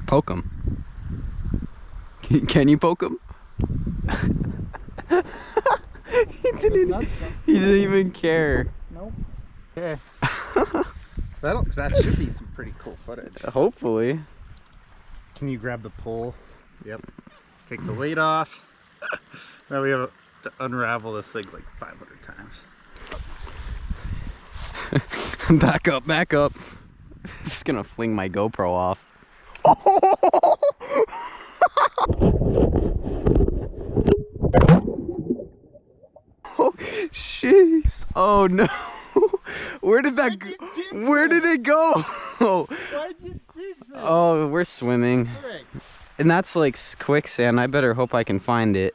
Poke him. Can you poke him? He didn't even care. Nope. Yeah. That should be some pretty cool footage. Hopefully. Can you grab the pole? Yep. Take the weight off. Now we have to unravel this thing like 500 times. Back up, back up. Just gonna fling my GoPro off. Oh! Oh, jeez. Oh no. Where did that go? Where did it go? Why'd you do that? Oh, we're swimming. And that's like quicksand. I better hope I can find it.